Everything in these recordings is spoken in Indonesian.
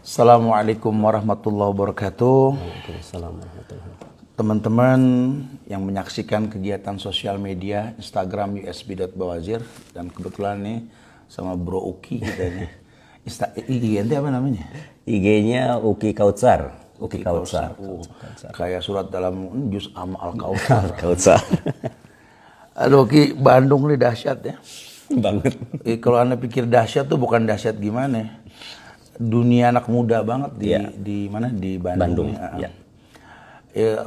Assalamualaikum warahmatullahi wabarakatuh. Waalaikumsalam warahmatullahi wabarakatuh. Teman-teman yang menyaksikan kegiatan sosial media Instagram usb.bawazir, dan kebetulan nih sama Bro Uki kita nih. IG ente apa namanya? IG-nya Uki Kautsar. Uki Kautsar. Kayak surat dalam juz al-Kautsar. Kautsar. Aduh Ki, Bandung nih dahsyat ya. Banget. Kalau Anda pikir dahsyat tuh bukan dahsyat gimana? Dunia anak muda banget di mana, di Bandung. Ya.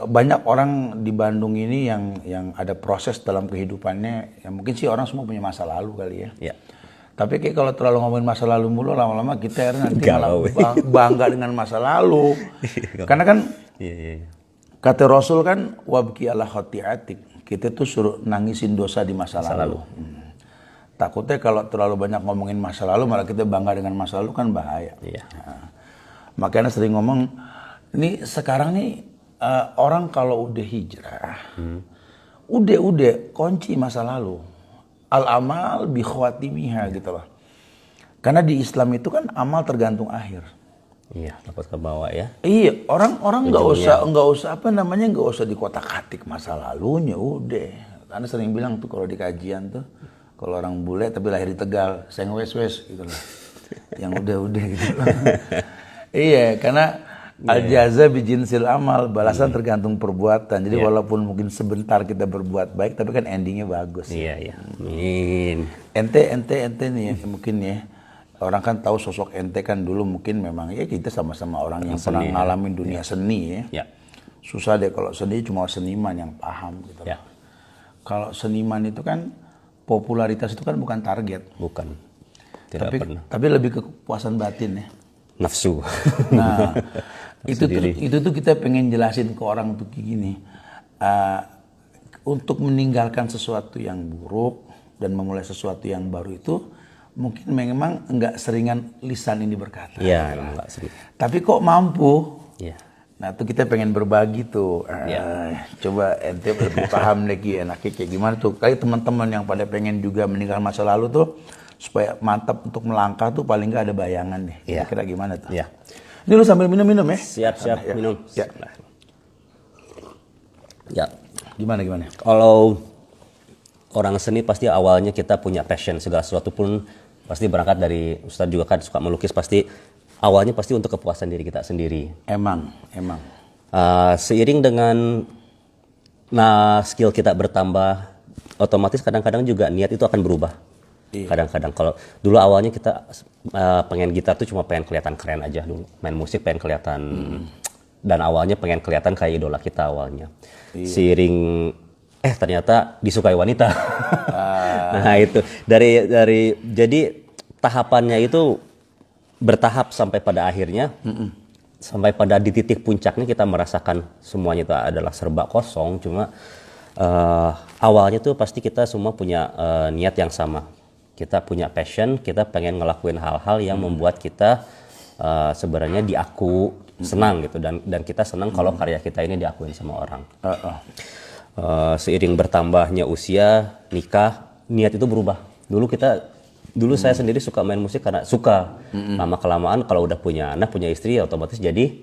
Banyak orang di Bandung ini yang ada proses dalam kehidupannya. Ya mungkin sih orang semua punya masa lalu kali ya. Ya. Tapi kayak kalau terlalu ngomongin masa lalu mulu, lama-lama kita nanti malah bangga dengan masa lalu. Karena kan kata Rasul kan wabki ala khotiatik. Kita tuh suruh nangisin dosa di masa lalu. Takutnya kalau terlalu banyak ngomongin masa lalu, malah kita bangga dengan masa lalu, kan bahaya. Iya. Nah, makanya sering ngomong, ini sekarang nih orang kalau udah hijrah, udah kunci masa lalu. Al-amal bi khawatimiha gitu loh. Karena di Islam itu kan amal tergantung akhir. Iya, dapat ke bawah ya. Iya, orang nggak usah dikotak-atik masa lalunya, udah. Karena sering bilang tuh kalau di kajian tuh, kalau orang bule tapi lahir di Tegal, saya wes gitu loh. Yang udah gitu loh. Iya, karena al-jaza bijinsil amal, balasan tergantung perbuatan. Jadi walaupun mungkin sebentar kita berbuat baik, tapi kan endingnya bagus. Iya. Amin. Ente nih mungkin ya. Orang kan tahu sosok ente kan dulu mungkin memang ya kita sama-sama orang yang pernah ngalamin dunia seni ya. Susah deh kalau seni, cuma seniman yang paham gitu. Ya. Kalau seniman itu kan popularitas itu kan bukan target. Bukan. Tidak pernah. Tapi lebih ke kepuasan batin ya. Nafsu. Nah, itu tuh kita pengen jelasin ke orang tuh gini. Untuk meninggalkan sesuatu yang buruk dan memulai sesuatu yang baru itu mungkin memang enggak seringan lisan ini berkata. Iya, enggak sering. Tapi kok mampu? Iya. Nah, tuh kita pengen berbagi tuh. Coba ente lebih paham lagi enaknya kayak gimana tuh. Kayak teman-teman yang pada pengen juga meninggalkan masa lalu tuh, supaya mantap untuk melangkah tuh paling nggak ada bayangan deh. Kira-kira gimana tuh? Iya. Ini lu sambil minum-minum ya? Siap, minum. Ya. Gimana? Kalau orang seni pasti awalnya kita punya passion, segala sesuatu pun pasti berangkat dari, Ustadz juga kan suka melukis, pasti awalnya pasti untuk kepuasan diri kita sendiri. Emang. Seiring dengan skill kita bertambah, otomatis kadang-kadang juga niat itu akan berubah. Kadang-kadang kalau dulu awalnya kita pengen gitar tuh cuma pengen kelihatan keren aja dulu, main musik pengen kelihatan, dan awalnya pengen kelihatan kayak idola kita awalnya. Seiring ternyata disukai wanita. Nah itu dari jadi tahapannya itu bertahap sampai pada akhirnya, sampai pada di titik puncaknya kita merasakan semuanya itu adalah serba kosong. Cuma awalnya tuh pasti kita semua punya niat yang sama. Kita punya passion, kita pengen ngelakuin hal-hal yang membuat kita sebenarnya diaku senang gitu, dan kita senang kalau karya kita ini diakuin sama orang. Seiring bertambahnya usia, nikah, niat itu berubah. Dulu saya sendiri suka main musik karena suka. Lama-kelamaan kalau udah punya anak, punya istri, otomatis jadi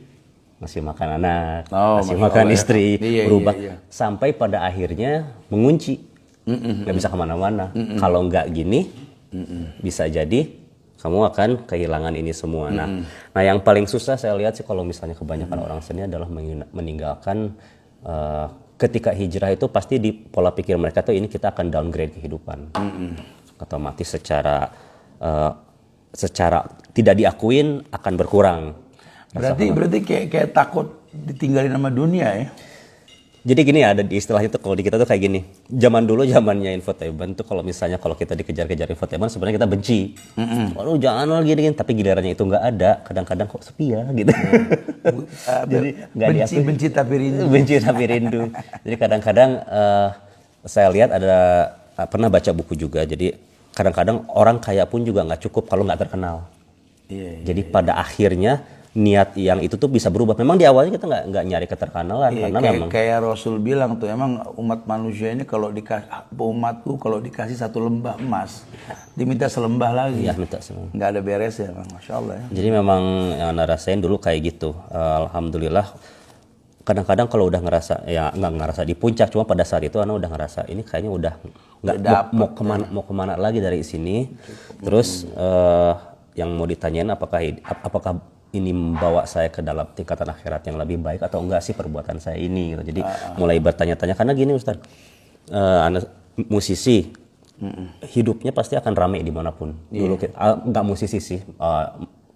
ngasih makan anak, ngasih makan istri, berubah. Sampai pada akhirnya mengunci. Nggak bisa kemana-mana. Kalau nggak gini, bisa jadi kamu akan kehilangan ini semua. Nah, yang paling susah saya lihat sih kalau misalnya kebanyakan orang seni adalah meninggalkan, ketika hijrah itu pasti di pola pikir mereka tuh ini kita akan downgrade kehidupan. Otomatis secara tidak diakuin akan berkurang. Berarti kayak takut ditinggalin sama dunia ya? Jadi gini ya, ada di istilah itu kalau di kita tuh kayak gini. Zaman dulu zamannya infotainment tuh kalau kita dikejar-kejar infotainment sebenarnya kita benci. Waduh jangan lagi gini, tapi gilirannya itu nggak ada. Kadang-kadang kok sepi ya gitu. Jadi benci tapi rindu. Benci tapi rindu. Jadi kadang-kadang saya lihat pernah baca buku juga. Jadi kadang-kadang orang kaya pun juga nggak cukup kalau nggak terkenal. Jadi pada akhirnya Iya. niat yang itu tuh bisa berubah. Memang di awalnya kita nggak nyari keterkenalan Iya, karena memang kayak Rasul bilang tuh, emang umat manusia ini kalau umatku kalau dikasih 1 lembah emas, diminta selembah lagi. ya minta semua. Nggak ada beres ya, Bang. Masya Allah ya. Jadi memang yang Ana rasain dulu kayak gitu. Alhamdulillah. Kadang-kadang kalau udah ngerasa, ya nggak ngerasa di puncak, cuma pada saat itu Ana udah ngerasa ini kayaknya udah nggak mau kemana lagi dari sini. Terus yang mau ditanyain apakah ini membawa saya ke dalam tingkatan akhirat yang lebih baik atau enggak sih perbuatan saya ini gitu. Jadi mulai bertanya-tanya karena gini Ustaz, Ana musisi hidupnya pasti akan ramai dimanapun. Dulu nggak musisi sih,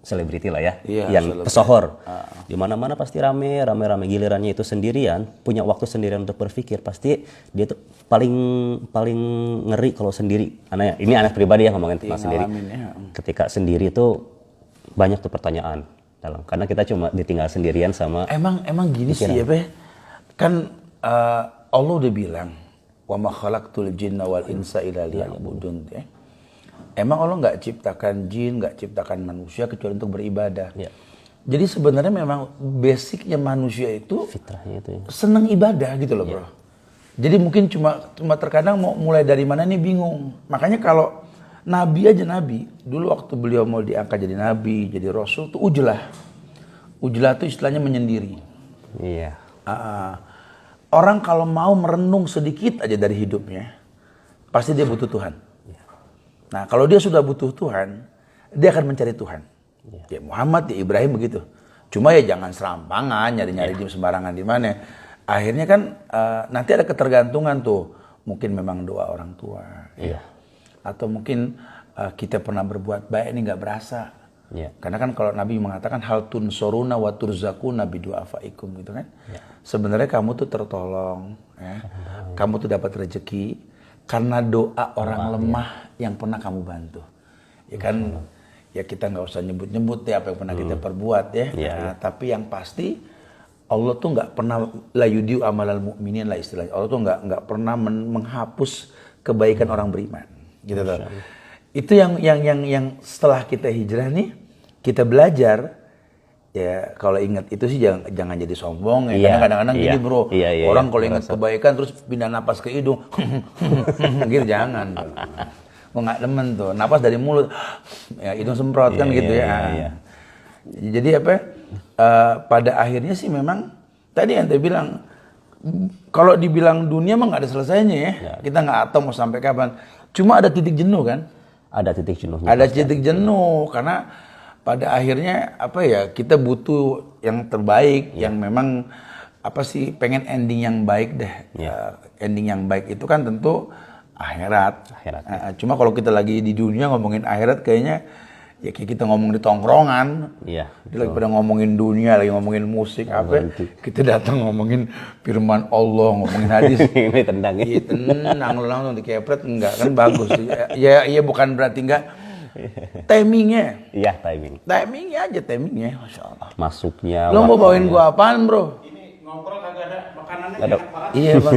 selebriti lah ya, yang pesohor. Di mana-mana pasti rame gilirannya itu sendirian, punya waktu sendirian untuk berpikir, pasti dia tuh paling ngeri kalau sendiri. Ini anak pribadi yang ngomongin tentang sendiri. Ketika sendiri itu banyak tuh pertanyaan dalam, karena kita cuma ditinggal sendirian sama. Emang gini sih ya, Be. Kan Allah udah bilang, wa ma khalaqtul jinna wal insa illa liya'budun ya. Emang Allah nggak ciptakan jin, nggak ciptakan manusia kecuali untuk beribadah. Ya. Jadi sebenarnya memang basicnya manusia itu fitrahnya itu ya. Seneng ibadah gitu loh, bro. Jadi mungkin cuma terkadang mau mulai dari mana nih bingung. Makanya kalau Nabi dulu waktu beliau mau diangkat jadi nabi, jadi rasul tuh ujlah. Ujlah itu istilahnya menyendiri. Iya. Orang kalau mau merenung sedikit aja dari hidupnya, pasti dia butuh Tuhan. Nah, kalau dia sudah butuh Tuhan, dia akan mencari Tuhan. Ya Muhammad, ya Ibrahim begitu. Cuma ya jangan serampangan, nyari-nyari sembarangan di mana. Akhirnya kan nanti ada ketergantungan tuh. Mungkin memang doa orang tua. Iya. Atau mungkin kita pernah berbuat baik ini nggak berasa. Iya. Karena kan kalau Nabi mengatakan hal tunsoruna wa turzakuna bidu'afaikum gitu kan. Iya. Sebenarnya kamu tuh tertolong. Ya. Kamu tuh dapat rezeki karena doa orang lemah yang pernah kamu bantu, ya kan? Ya kita nggak usah nyebut-nyebut ya apa yang pernah kita perbuat ya. Tapi yang pasti Allah tuh nggak pernah la yudiu amalal mu'minin lah istilahnya. Allah tuh nggak pernah menghapus kebaikan orang beriman, gitu loh. Itu yang setelah kita hijrah nih kita belajar. Ya kalau ingat itu sih jangan jadi sombong ya. Kadang-kadang gini bro, orang kalau ingat kebaikan terus pindah napas ke hidung, gitu jangan. Gue nggak demen tuh, napas dari mulut, ya hidung semprot kan gitu ya. Jadi pada akhirnya sih memang tadi yang bilang, kalau dibilang dunia mah nggak ada selesainya ya. Kita nggak tahu mau sampai kapan. Cuma ada titik jenuh kan? Ada titik jenuhnya. Ada titik jenuh karena pada akhirnya kita butuh yang terbaik, yang memang pengen ending yang baik deh. Ending yang baik itu kan tentu akhirat. Cuma kalau kita lagi di dunia ngomongin akhirat kayaknya ya kayak kita ngomong di tongkrongan. Dia lagi pada ngomongin dunia, lagi ngomongin musik kita datang ngomongin firman Allah, ngomongin hadis. Ini tendang ya. Tenang langsung dikepret enggak kan bagus. Ya bukan berarti enggak. Timingnya. Iya, timingnya aja, Masya Allah. Masuknya. Lo mau bawain gua apaan, bro? Ini ngobrol kagak ada makanannya. Iya, Bang.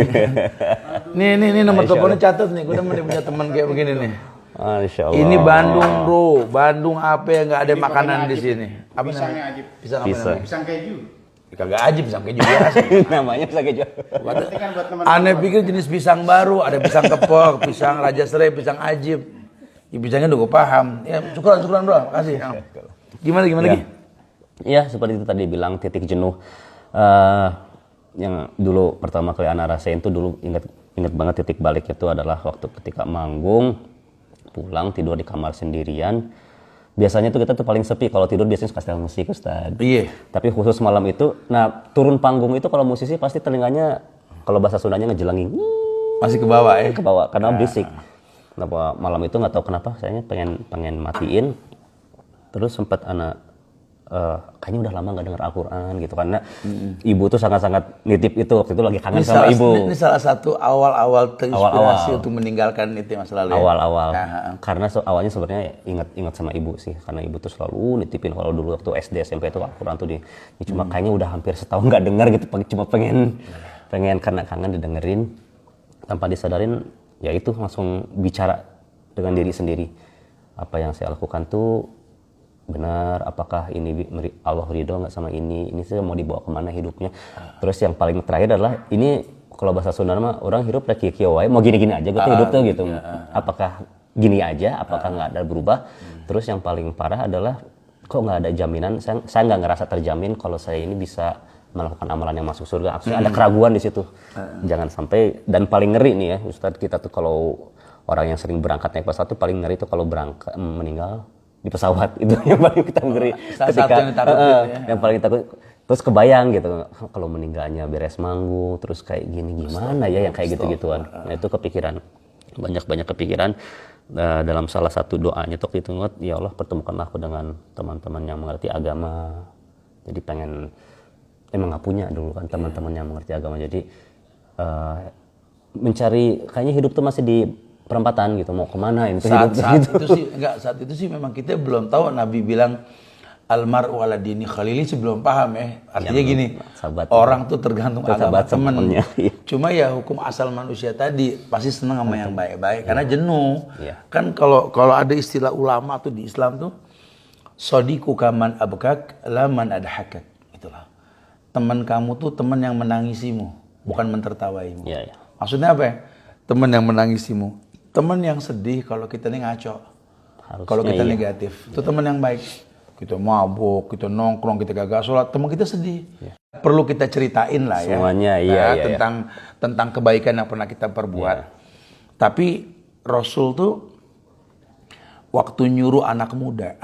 Nih nomor teleponnya catat nih. Gua udah punya teman kayak begini nih. Masya Allah. Ini Bandung, bro. Bandung apa yang nggak ada makanan di sini? Apa Pisangnya ajib. Pisang apa namanya? Pisang keju. Kagak ajib, pisang keju biasa. Namanya pisang keju. Berarti kan buat teman-teman. Aneh pikir jenis pisang baru. Ada pisang kepok, pisang raja serai, pisang ajib. Ya, pisangnya udah gue paham. Ya, syukuran bro, kasih. Gimana lagi? Iya, seperti itu tadi bilang titik jenuh. Yang dulu pertama kali Ana rasain tuh dulu ingat banget titik baliknya itu adalah waktu ketika manggung, pulang tidur di kamar sendirian. Biasanya tuh kita tuh paling sepi kalau tidur biasanya suka setel musik Ustaz. Iya. Tapi khusus malam itu, turun panggung itu kalau musisi pasti telinganya kalau bahasa Sundanya ngejelengin. Masih ke bawah ya? Ke bawah karena berisik. Kenapa malam itu nggak tahu kenapa saya pengen matiin, terus sempat kayaknya udah lama nggak dengar Al-Quran gitu karena ibu tuh sangat nitip itu waktu itu lagi kangen sama ibu. Ini salah satu awal terinspirasi untuk meninggalkan itu masa lalu. Awal karena awalnya sebenarnya ingat sama ibu sih karena ibu tuh selalu nitipin kalau dulu waktu SD SMP itu Al-Quran tuh cuma kayaknya udah hampir setahun nggak dengar gitu cuma pengen karena kangen didengerin tanpa disadarin. Ya itu langsung bicara dengan diri sendiri. Apa yang saya lakukan tuh benar, apakah ini Allah ridho nggak sama ini sih mau dibawa kemana hidupnya. Terus yang paling terakhir adalah ini kalau bahasa Sunda mah orang hidup udah kieu wae mau gini-gini aja gitu hidup tuh gitu. Apakah gini aja, apakah nggak ada berubah. Terus yang paling parah adalah kok nggak ada jaminan, saya nggak ngerasa terjamin kalau saya ini bisa melakukan amalan yang masuk surga. Maksudnya ada keraguan di situ. Jangan sampai, dan paling ngeri nih ya Ustadz, kita tuh kalau orang yang sering berangkat naik pesawat tuh paling ngeri tuh kalau berangkat meninggal di pesawat. Itu yang paling kita ngeri. Ketika yang paling takut. Terus kebayang gitu kalau meninggalnya beres manggung terus kayak gini gimana ya yang kayak gitu-gituan. Nah itu kepikiran, banyak kepikiran. Dalam salah satu doanya waktu itu, ya Allah pertemukanlah aku dengan teman-teman yang mengerti agama. Jadi pengen, emang nggak punya dulu kan teman-teman yang mengerti agama. Jadi mencari, kayaknya hidup tuh masih di perempatan gitu, mau kemana ini saat itu sih memang kita belum tahu. Nabi bilang almar'u ala dini khalili, sebelum paham ya. Artinya ya, gini, orang tuh tergantung agama temennya. Cuma ya hukum asal manusia tadi pasti seneng sama yang baik-baik karena jenuh. Kan kalau ada istilah ulama tuh di Islam tuh sodiku kaman abkak laman adhakak, itulah. Teman kamu tuh teman yang menangisimu, bukan mentertawaimu. Maksudnya apa ya? Teman yang menangisimu. Teman yang sedih kalau kita nih ngaco. Kalau kita negatif. Itu teman yang baik. Kita mabuk, kita nongkrong, kita gagal sholat, teman kita sedih. Perlu kita ceritain lah ya. Semuanya, tentang kebaikan yang pernah kita perbuat. Tapi Rasul tuh waktu nyuruh anak muda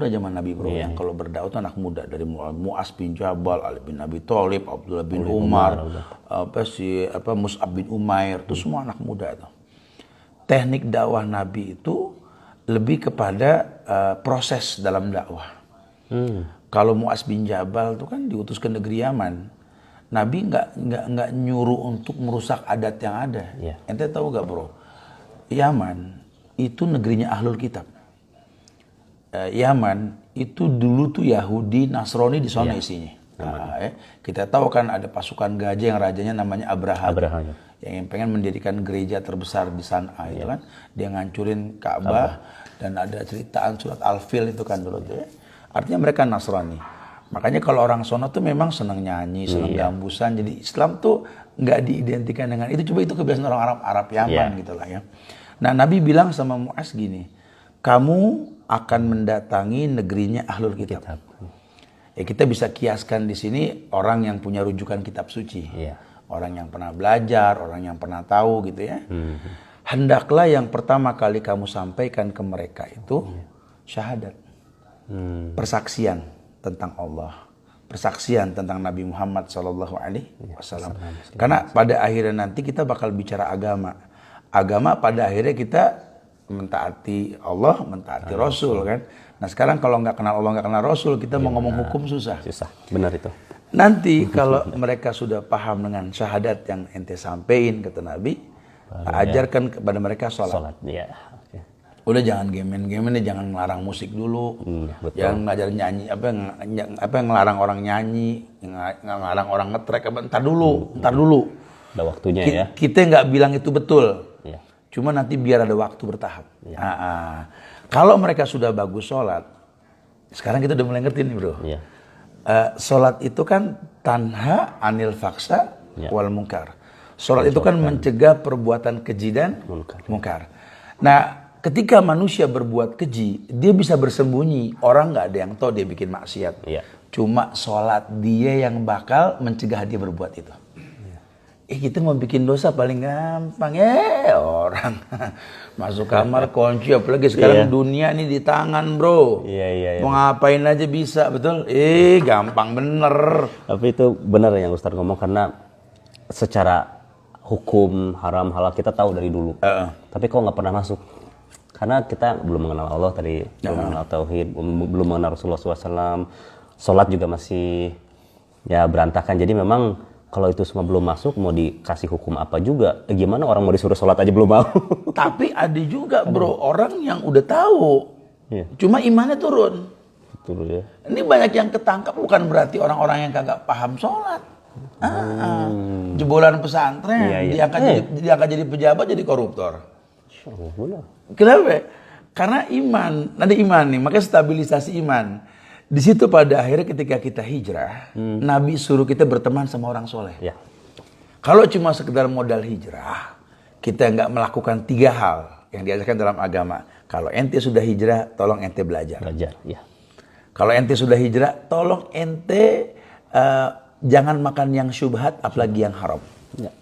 zaman Nabi bro, yang kalau berdakwah tuh anak muda, dari Mu'az bin Jabal, Ali bin Abi Thalib, Abdullah bin Umar, Mus'ab bin Umair, itu semua anak muda tuh. Teknik dakwah Nabi itu lebih kepada proses dalam dakwah. Kalau Mu'az bin Jabal itu kan diutus ke negeri Yaman, Nabi nggak nyuruh untuk merusak adat yang ada. Ente tahu gak bro? Yaman itu negerinya Ahlul Kitab. Yaman itu dulu tuh Yahudi, Nasrani di sana isinya. Kita tahu kan ada pasukan gajah yang rajanya namanya Abraha. Yang pengen mendirikan gereja terbesar di sana, itu kan. Dia ngancurin Ka'bah dan ada ceritaan surat Al-Fil itu kan dulu tuh ya. Artinya mereka Nasrani. Makanya kalau orang sono tuh memang senang nyanyi, senang gambusan. Jadi Islam tuh nggak diidentikan dengan itu. Coba itu kebiasaan orang Arab Yaman gitu lah ya. Nah Nabi bilang sama Mu'az gini, kamu akan mendatangi negerinya Ahlul Kitab. Ya kita bisa kiaskan di sini orang yang punya rujukan kitab suci. Orang yang pernah belajar, orang yang pernah tahu gitu ya. Hendaklah yang pertama kali kamu sampaikan ke mereka itu syahadat. Persaksian tentang Allah, persaksian tentang Nabi Muhammad SAW. Karena pada akhirnya nanti kita bakal bicara agama. Agama pada akhirnya kita mentaati Allah, mentaati Rasul kan. Nah sekarang kalau nggak kenal Allah, nggak kenal Rasul, kita mau ngomong hukum susah. Benar itu. Nanti kalau mereka sudah paham dengan syahadat yang ente sampein kata Nabi, ajarkan kepada mereka sholat. Udah jangan gemen-gemen, jangan ngelarang musik dulu, jangan ngajar nyanyi, apa yang ngelarang orang nyanyi, ngelarang orang ngetrek, ntar dulu. Ada waktunya ya. Kita nggak bilang itu betul, cuma nanti biar ada waktu bertahap. Kalau mereka sudah bagus sholat, sekarang kita udah mulai ngerti nih bro. Sholat itu kan tanha anil faksa wal munkar. Sholat itu kan mencegah perbuatan keji dan munkar. Nah ketika manusia berbuat keji, dia bisa bersembunyi. Orang nggak ada yang tahu dia bikin maksiat. Cuma sholat dia yang bakal mencegah dia berbuat itu. Kita mau bikin dosa paling gampang orang masuk kamar kunci, apalagi sekarang dunia ini di tangan bro. Mau ngapain aja bisa, betul? Gampang bener. Tapi itu benar yang Ustadz ngomong, karena secara hukum haram halal kita tahu dari dulu. Tapi kok nggak pernah masuk? Karena kita belum mengenal Allah tadi, belum mengenal Tauhid, belum mengenal Rasulullah SAW. Sholat juga masih berantakan. Jadi memang kalau itu semua belum masuk, mau dikasih hukum apa juga, gimana orang mau disuruh sholat aja belum mau. Tapi ada juga bro, orang yang udah tahu, cuma imannya turun. Betul ya. Ini banyak yang ketangkap, bukan berarti orang-orang yang kagak paham sholat. Jebolan pesantren, diangkat jadi pejabat, jadi koruptor. Kenapa? Karena iman, ada iman nih, makanya stabilisasi iman. Di situ pada akhirnya ketika kita hijrah, Nabi suruh kita berteman sama orang soleh. Ya. Kalau cuma sekedar modal hijrah, kita nggak melakukan 3 hal yang diajarkan dalam agama. Kalau ente sudah hijrah, tolong ente belajar. Belajar, ya. Kalau ente sudah hijrah, tolong ente jangan makan yang syubhat, apalagi yang haram. Ya.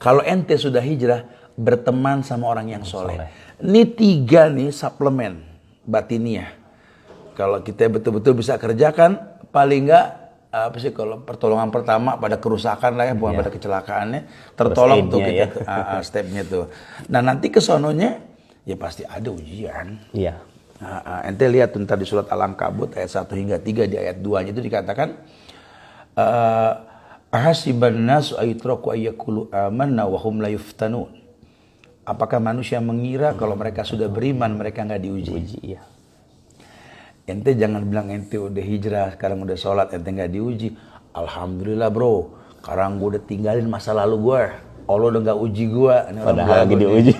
Kalau ente sudah hijrah, berteman sama orang yang soleh. Ini 3 nih suplemen batiniah. Kalau kita betul-betul bisa kerjakan, paling nggak apa sih kalau pertolongan pertama pada kerusakan lah ya, bukan pada kecelakaannya, tertolong tuh kita ya. stepnya tuh. Nah nanti kesononya ya pasti ada ujian. Iya. Ente lihat ntar di surat Al-Ankabut ayat 1 hingga 3 di ayat 2 itu dikatakan ahasiban nasu ayutraku ayyakulu amanna wa hum la yuftanun. Apakah manusia mengira kalau mereka sudah beriman mereka nggak diuji? Iya. Ente jangan bilang ente udah hijrah, sekarang udah sholat, ente nggak diuji. Alhamdulillah bro, sekarang gue udah tinggalin masa lalu gue. Allah udah nggak uji gue. Padahal lagi diuji.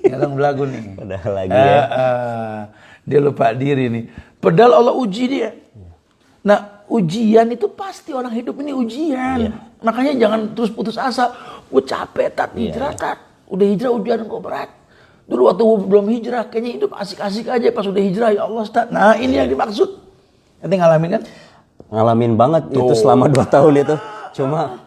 Ini orang belagu nih. Padahal lagi ya. Dia lupa diri nih. Padahal Allah uji dia. Nah ujian itu pasti orang hidup ini ujian. Makanya jangan terus putus asa. Gue capek tat hijrah tat. Udah hijrah ujian kok berat. Dulu waktu belum hijrah kayaknya hidup asik-asik aja, pas udah hijrah ya Allah Ustaz. Nah ini yang dimaksud. Ente ngalamin kan? Ngalamin banget itu selama 2 tahun itu. Cuma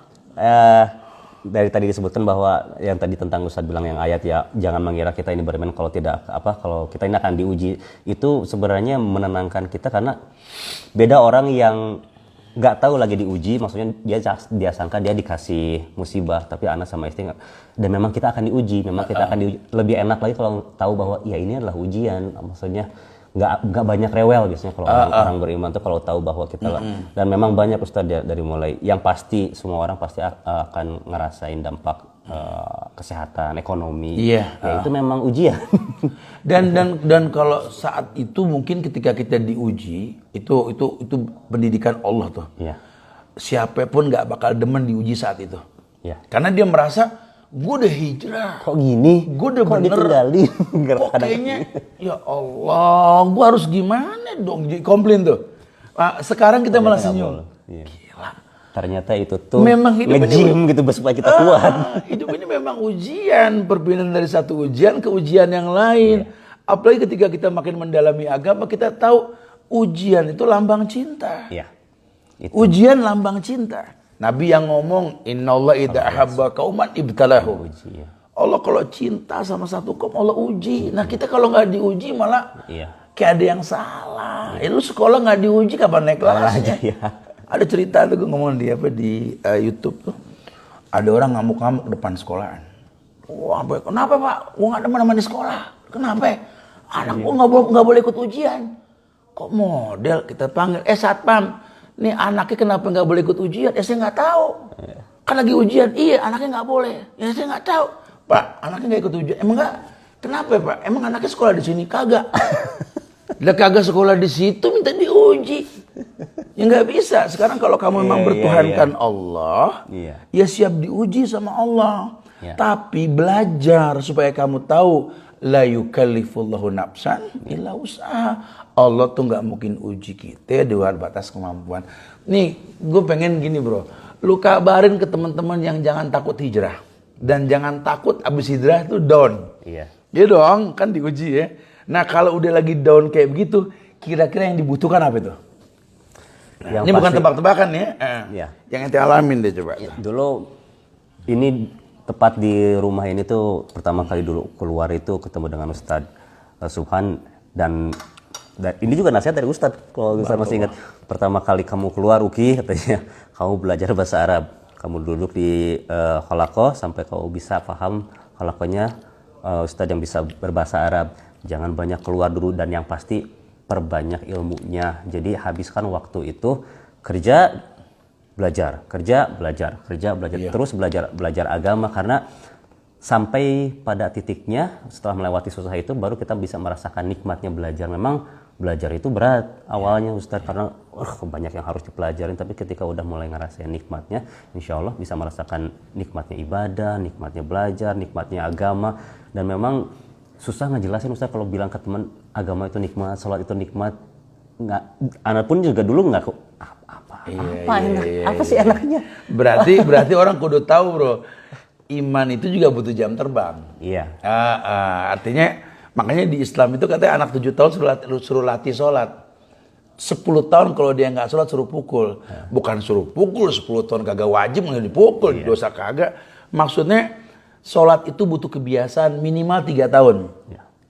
dari tadi disebutkan bahwa yang tadi tentang Ustaz bilang yang ayat ya, jangan mengira kita ini beriman kalau kita ini akan diuji. Itu sebenarnya menenangkan kita karena beda orang yang nggak tahu lagi diuji, maksudnya dia sangka dia dikasih musibah, tapi anak sama istri nggak. Dan memang kita akan diuji, kita akan diuji. Lebih enak lagi kalau tahu bahwa ya ini adalah ujian, maksudnya nggak banyak rewel biasanya kalau orang beriman tuh kalau tahu bahwa kita dan memang banyak Ustaz dari mulai yang pasti semua orang pasti akan ngerasain dampak kesehatan, ekonomi. Ya itu memang ujian. Dan kalau saat itu mungkin ketika kita diuji itu pendidikan Allah tuh. Iya. Siapapun nggak bakal demen diuji saat itu. Iya. Karena dia merasa gue udah hijrah. Kok gini? Gue udah bener. Ditinggalin. Kok kayaknya ya Allah, gue harus gimana dong? Komplain tuh. Sekarang kita malah senyum. Iya. Gila. Ternyata itu tuh memang hidup nge-gym gitu supaya kita kuat. Hidup ini memang ujian, perpindahan dari satu ujian ke ujian yang lain. Apalagi ketika kita makin mendalami agama, kita tahu ujian itu lambang cinta. Iya. Ujian lambang cinta. Nabi yang ngomong, Innallaha idza ahabba qauman ibtalahu. Allah kalau cinta sama satu kaum Allah uji. Nah kita kalau nggak diuji malah kayak ada yang salah. Lu sekolah nggak diuji kapan naik kelasnya? Ada cerita tuh gue ngomong di YouTube tuh. Ada orang ngamuk-ngamuk depan sekolahan. Wah, kenapa Pak? Gue nggak teman-teman di sekolah. Kenapa? Anak gue nggak boleh ikut ujian. Kok model kita panggil? Satpam. Nih anaknya kenapa nggak boleh ikut ujian? Ya saya nggak tahu. Kan lagi ujian. Iya anaknya nggak boleh. Ya saya nggak tahu. Pak, anaknya nggak ikut ujian. Emang nggak? Kenapa Pak? Emang anaknya sekolah di sini? Kagak. Lah kagak sekolah di situ minta diuji. Ya nggak bisa. Sekarang kalau kamu memang bertuhankan Allah, ya siap diuji sama Allah. Tapi belajar supaya kamu tahu la yukallifullahu nafsan illa usaha. Allah tuh nggak mungkin uji kita di luar batas kemampuan. Nih, gue pengen gini bro, lu kabarin ke teman-teman yang jangan takut hijrah dan jangan takut abis hijrah itu down. Iya dong, kan diuji ya. Nah kalau udah lagi down kayak begitu, kira-kira yang dibutuhkan apa itu? Nah, ini pasti, bukan tebak-tebakan ya. Yang ente alamin deh coba. Dulu ini tepat di rumah ini tuh pertama kali dulu keluar itu ketemu dengan Ustadz Subhan dan ini juga nasihat dari Ustadz kalau Ustadz masih ingat. Pertama kali kamu keluar Uki katanya kamu belajar bahasa Arab. Kamu duduk di halaqah sampai kamu bisa paham halaqahnya Ustadz yang bisa berbahasa Arab. Jangan banyak keluar dulu dan yang pasti perbanyak ilmunya. Jadi habiskan waktu itu kerja belajar, terus belajar agama karena sampai pada titiknya setelah melewati susah itu baru kita bisa merasakan nikmatnya belajar. Memang belajar itu berat awalnya Ustadz karena banyak yang harus dipelajarin, tapi ketika udah mulai ngerasain nikmatnya, insya Allah bisa merasakan nikmatnya ibadah, nikmatnya belajar, nikmatnya agama. Dan memang susah ngejelasin Ustaz kalau bilang ke teman agama itu nikmat, sholat itu nikmat. Nggak, anak pun juga dulu nggak kok apa enak, apa sih enaknya? Berarti orang kudu tahu bro, iman itu juga butuh jam terbang. Iya. Artinya makanya di Islam itu katanya anak 7 tahun suruh latih sholat. 10 tahun kalau dia nggak sholat suruh pukul. Bukan suruh pukul 10 tahun kagak wajib nggak dipukul, dosa kagak. Maksudnya sholat itu butuh kebiasaan minimal 3 tahun.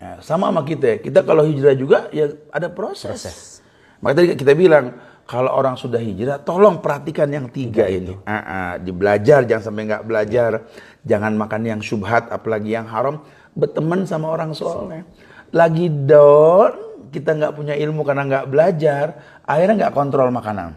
Nah, sama kita kalau hijrah juga ya ada proses. Makanya tadi kita bilang kalau orang sudah hijrah tolong perhatikan yang 3 ini. Dibelajar, jangan sampai nggak belajar, jangan makan yang syubhat apalagi yang haram, berteman sama orang soleh. Lagi down, kita nggak punya ilmu karena nggak belajar, akhirnya nggak kontrol makanan.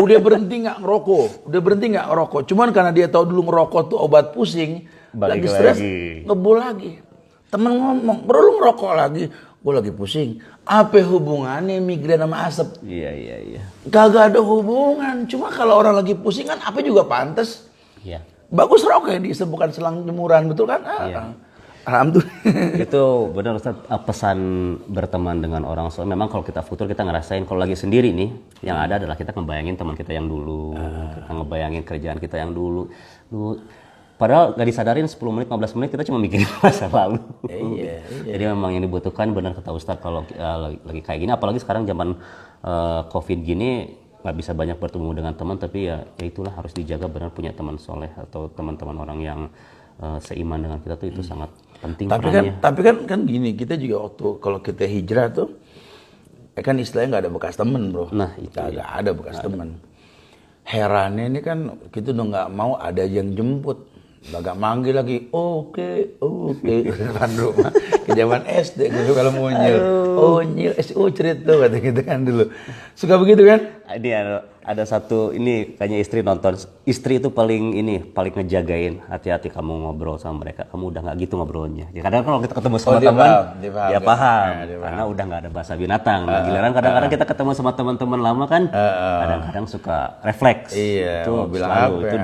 Udah berhenti nggak ngerokok, cuman karena dia tahu dulu ngerokok tuh obat pusing, lagi stres ngebul lagi. Temen ngomong, bro lu ngerokok lagi, gue lagi pusing. Apa hubungannya migrain sama asap? Iya. Kagak ada hubungan, cuma kalau orang lagi pusing kan apa juga pantas. Iya. Bagus rokok yang diisep bukan selang jemuran, betul kan? Alhamdulillah. Itu benar Ustaz, pesan berteman dengan orang soleh. Memang kalau kita futur kita ngerasain kalau lagi sendiri nih, yang ada adalah kita ngebayangin teman kita yang dulu, kita ngebayangin kerjaan kita yang dulu. Padahal gak disadarin 10 menit, 15 menit kita cuma mikirin masa lalu. Iya. Jadi memang yang dibutuhkan benar kata Ustaz kalau lagi kayak gini, apalagi sekarang zaman COVID gini nggak bisa banyak bertemu dengan teman, tapi ya itulah harus dijaga benar punya teman soleh atau teman-teman orang yang seiman dengan kita tuh itu sangat penting. Tapi kan gini, kita juga waktu kalau kita hijrah tuh kan istilahnya nggak ada bekas temen bro. Nah itu nggak ada bekas temen. Herannya ini kan kita udah nggak mau ada yang jemput. Agak manggil lagi, oke, depan rumah. Ke zaman SD, gue kalau mau nyil, cerita kata kita kan dulu. Suka begitu kan? Ini ada satu, ini kayaknya istri nonton. Istri itu paling ngejagain. Hati-hati kamu ngobrol sama mereka. Kamu udah nggak gitu ngobrolnya. Ya, kadang kalau kita ketemu sama teman, dia paham. Karena udah nggak ada bahasa binatang. Giliran kadang-kadang kita ketemu sama teman-teman lama kan, kadang-kadang suka refleks. Iya, itu bilang selalu apa? Itu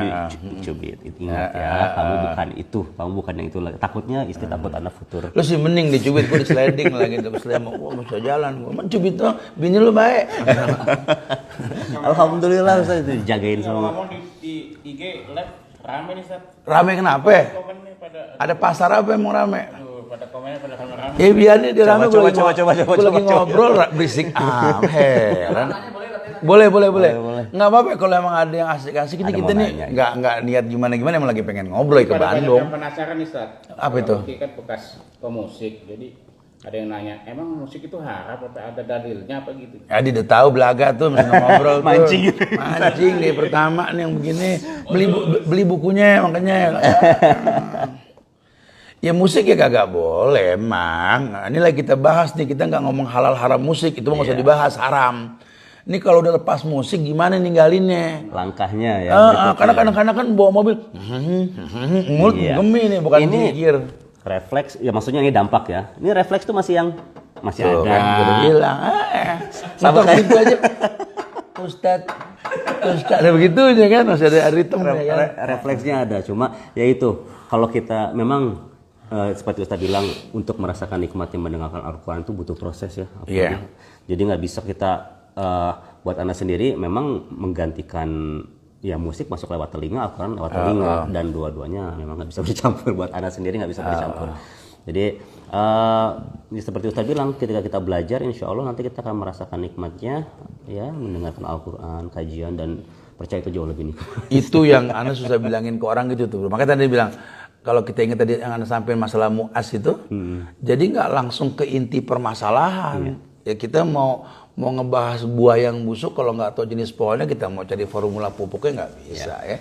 dicubit. Ingat ya, kamu bukan itu. Kamu bukan yang itu lagi. Takutnya istri takut anak futur. Lu sih mending dicubit, gue di sliding lagi. Terus dia mau bisa jalan. Gue mencubit tuh, bini lu baik. Alhamdulillah Ustaz itu dijagain sama. Ngomong di IG live rame nih Ustaz. Rame kenapa? Komennya pada Ada pasar apa yang mau rame? pada komennya pada rame. Ya biar nih dia rame. Coba. Gue lagi ngobrol berisik. Heran. Boleh. Nggak apa-apa kalau emang ada yang asik-asik ini kita nih nggak niat gimana emang lagi pengen ngobrol ke Bandung. Yang penasaran nih Ustaz. Apa itu? Kalau kan bekas pemusik, jadi ada yang nanya, emang musik itu haram apa ada dalilnya apa gitu? Ya dia udah tahu belaga tuh mesti ngobrol tuh. Mancing nih pertama nih yang begini. Beli bukunya makanya. Ya musik ya kagak boleh emang. Nah, ini lagi kita bahas nih, kita nggak ngomong halal haram musik, itu nggak usah dibahas, haram. Ini kalau udah lepas musik gimana ninggalinnya? Langkahnya ya. Karena kadang-kadang kan bawa mobil, mulut gemi nih, bukan mikir. Refleks, ya maksudnya ini dampak ya. Ini refleks tuh masih ada. Kan, gue bilang, sama kayak gitu aja. Ustadz ada begitunya kan, masih ada ritme ya kan. Refleksnya ada, cuma ya itu kalau kita memang seperti Ustadz bilang untuk merasakan nikmatnya mendengarkan Al-Quran itu butuh proses ya. Jadi nggak bisa kita buat Anda sendiri memang menggantikan ya musik masuk lewat telinga, Al-Quran lewat telinga, dan dua-duanya memang nggak bisa bercampur. Buat Anda sendiri nggak bisa bercampur. Jadi seperti Ustadz bilang, ketika kita belajar, insya Allah nanti kita akan merasakan nikmatnya, ya mendengarkan Al-Quran, kajian, dan percaya itu jauh lebih nikmat. Itu yang Anda susah bilangin ke orang gitu tuh. Makanya tadi bilang, kalau kita ingat tadi yang Anda sampaikan masalah mu'as itu, jadi nggak langsung ke inti permasalahan. Ya kita mau ngebahas buah yang busuk, kalau nggak tahu jenis pohonnya, kita mau cari formula pupuknya nggak bisa ya.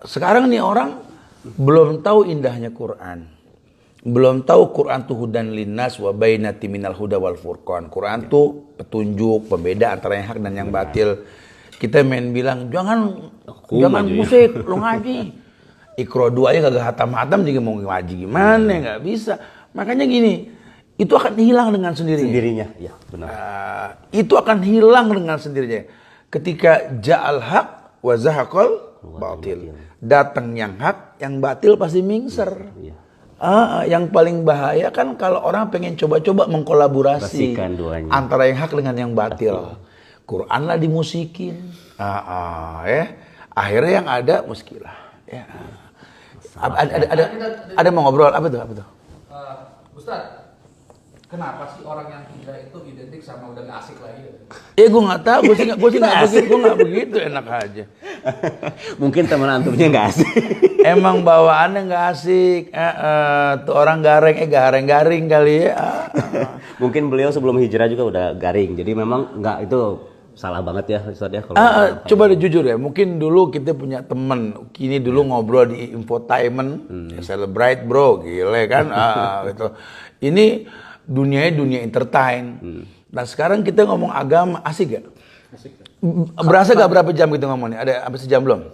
Sekarang nih orang belum tahu indahnya Quran, belum tahu Quran tuh hudan linnas wa bainati minal huda wal furqan. Quran tuh petunjuk, pembeda antara yang hak dan yang batil. Kita main bilang jangan musik, lu ngaji. Iqra 2 aja kagak hatam-hatam juga mau ngaji gimana, nggak bisa. Makanya gini, itu akan hilang dengan sendirinya. Ya, benar. Itu akan hilang dengan sendirinya. Ketika ja'al haq wa zahaqal batil. Datang yang hak, yang batil pasti mingser. Yang paling bahaya kan kalau orang pengen coba-coba mengkolaborasi Pastikan duanya. antara yang hak dengan yang batil. Quran lah dimusikin, ya. Akhirnya yang ada muskilah. Ya. Ada mau ngobrol apa tuh? Ustaz, kenapa sih orang yang hijrah itu identik sama udah gak asik lagi? Gue nggak tahu, gue sih nggak begitu, enak aja. Mungkin teman antumnya nggak asik. Emang bawaannya nggak asik, tuh orang garing kali ya. Mungkin beliau sebelum hijrah juga udah garing, jadi memang nggak, itu salah banget ya Ustaz ya kalau Coba deh jujur ya, mungkin dulu kita punya temen, kini dulu ngobrol di infotainment, celebrate bro, gile kan, gitu. Ini dunia entertain. Nah sekarang kita ngomong agama, asik gak? Asik. Berasa gak berapa jam kita ngomongnya? Ada apa sejam belum?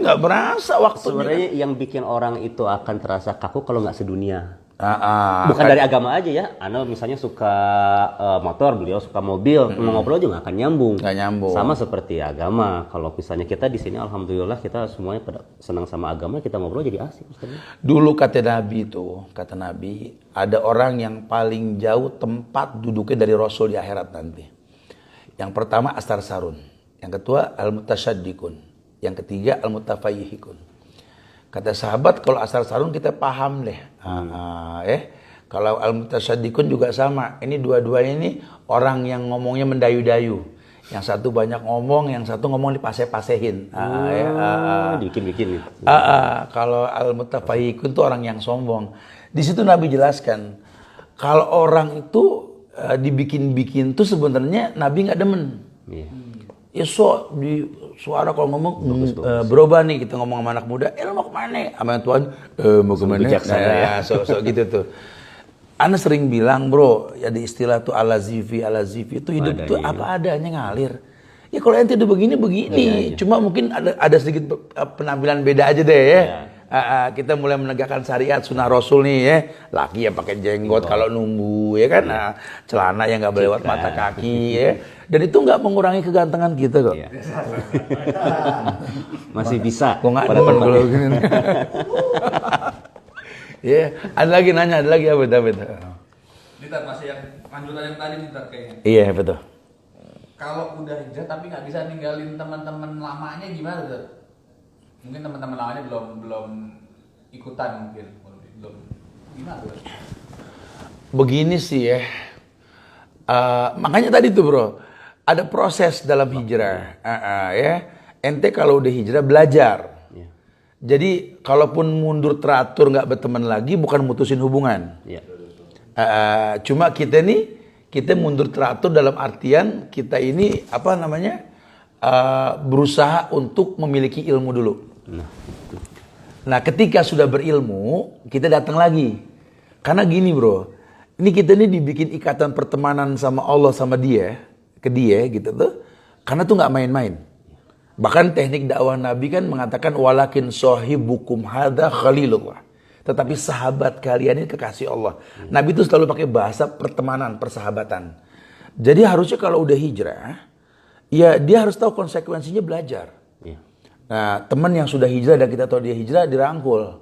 Nggak berasa waktunya. sebenarnya yang bikin orang itu akan terasa kaku kalau nggak sedunia. Bukan kan. dari agama aja ya. Ana misalnya suka motor, beliau suka mobil, mau ngobrol juga nggak akan nyambung. Nggak nyambung. Sama seperti agama. Kalau misalnya kita di sini, alhamdulillah kita semuanya pada senang sama agama, kita ngobrol jadi asik. Dulu kata Nabi, ada orang yang paling jauh tempat duduknya dari Rasul di akhirat nanti. Yang pertama Astar Sarun, yang kedua Al-Mutasyaddiqun, yang ketiga Al-Mutafayyihikun. Kata sahabat, kalau Astar Sarun kita paham deh. Kalau Al-Mutasyaddiqun juga sama. Ini dua-duanya ini orang yang ngomongnya mendayu-dayu. Yang satu banyak ngomong, yang satu ngomong dipaseh-pasehin. Bikin-bikin. Kalau Al-Mutafayyikun itu orang yang sombong. Di situ Nabi jelaskan, kalau orang itu dibikin-bikin tuh sebenarnya Nabi nggak demen. Iya. Ya di suara kalau ngomong berubah nih, kita ngomong sama anak muda, lo mau kemana? Sama yang tuan, mau kemana? Bijaksana ya. So gitu tuh. Ana sering bilang bro, ya di istilah tuh alazifi itu hidup tuh apa adanya ngalir. Ya kalau ente udah begini, cuma mungkin ada sedikit penampilan beda aja deh ya. Kita mulai menegakkan syariat sunnah Rasul nih ya. Laki yang pakai jenggot kalau nunggu ya kan. Celana yang nggak boleh lewat mata kaki ya. Dan itu nggak mengurangi kegantengan kita kok. Iya. Masih bisa. Kok nggak demen kalau gini. Ya, ada lagi apa David? Ini Tat, masih yang lanjutan yang tadi nih Tat kayaknya. Iya betul. Kalau udah hijrah tapi nggak bisa ninggalin teman-teman lamanya gimana Tat? Mungkin teman-teman lamanya belum ikutan mungkin, belum gimana Tat? Begini sih ya. Makanya tadi tuh bro, ada proses dalam hijrah. Ya, ente kalau udah hijrah belajar. Jadi kalaupun mundur teratur nggak berteman lagi, bukan mutusin hubungan. Cuma kita mundur teratur dalam artian kita ini berusaha untuk memiliki ilmu dulu. Nah ketika sudah berilmu, kita datang lagi. Karena gini bro, ini kita dibikin ikatan pertemanan sama Allah sama ke dia gitu tuh. Karena tuh nggak main-main. Bahkan teknik dakwah Nabi kan mengatakan walakin sahibukum hadza khalilullah. Tetapi sahabat kalian ini kekasih Allah. Nabi itu selalu pakai bahasa pertemanan, persahabatan. Jadi harusnya kalau udah hijrah, ya dia harus tahu konsekuensinya belajar. Nah, teman yang sudah hijrah dan kita tahu dia hijrah dirangkul.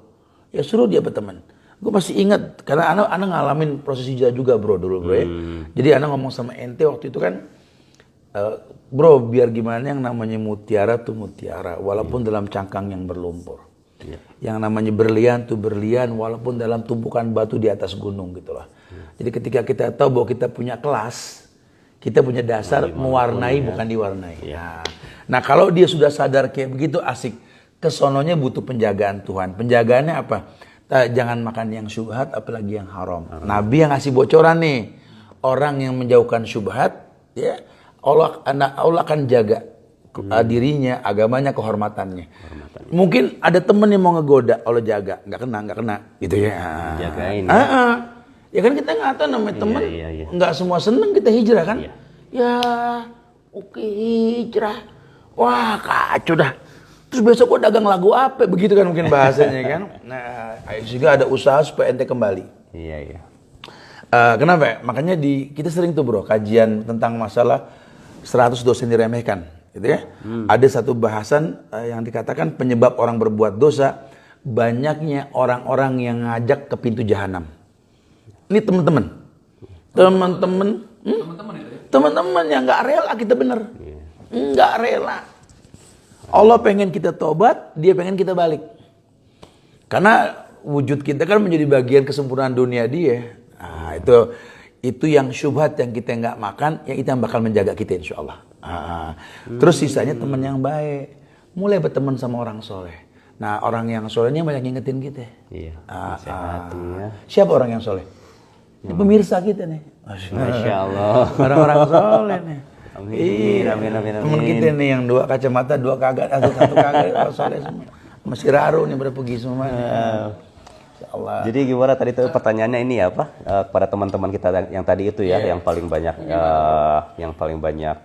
Ya suruh dia berteman. Gue masih ingat karena ana ngalamin proses hijrah juga bro dulu bro ya. Jadi ana ngomong sama ente waktu itu kan, bro biar gimana yang namanya mutiara tuh mutiara walaupun dalam cangkang yang berlumpur. Yang namanya berlian tuh berlian walaupun dalam tumpukan batu di atas gunung gitulah. Jadi ketika kita tahu bahwa kita punya kelas, kita punya dasar mewarnai bukan diwarnai. Nah kalau dia sudah sadar kayak begitu asik, kesononya butuh penjagaan Tuhan. Penjagaannya apa? Jangan makan yang syubhat apalagi yang haram. Nabi yang ngasih bocoran nih, orang yang menjauhkan syubhat, ya Allah akan jaga dirinya, agamanya, kehormatannya. Mungkin ada temen yang mau ngegoda, Allah jaga, nggak kena, gitu ya. Jagain. Ya kan kita nggak tahu namanya temen, nggak semua seneng kita hijrah kan? Ya, oke hijrah, wah kacau dah. Terus besok gua dagang lagu apa? Begitu kan mungkin bahasanya kan? Nah, juga ada usaha supaya ente kembali. Iya. Kenapa? Makanya kita sering tuh bro kajian tentang masalah 100 dosa yang diremehkan, gitu ya. Ada satu bahasan yang dikatakan penyebab orang berbuat dosa banyaknya orang-orang yang ngajak ke pintu jahanam. Ini teman-teman. Teman-teman Teman-teman itu ya. Teman-teman yang nggak rela kita bener, nggak rela. Allah pengen kita tobat, dia pengen kita balik. Karena wujud kita kan menjadi bagian kesempurnaan dunia dia. Nah, itu yang syubhat yang kita nggak makan, yang itu yang bakal menjaga kita insya Allah. Terus sisanya teman yang baik, mulai berteman sama orang soleh. Nah orang yang solehnya banyak ngingetin kita. Iya. Sehatnya. Siapa orang yang soleh? Ini pemirsa kita nih. Masya Allah. Orang-orang soleh nih. Amin, Iya. amin, amin, amin. Temen kita nih yang 2 kacamata, 2 kagak, satu kagak, orang soleh semua. Masih raru nih pada pergi semua. Insya Allah. Jadi gimana tadi tuh pertanyaannya ini ya apa kepada teman-teman kita yang tadi itu ya yang paling banyak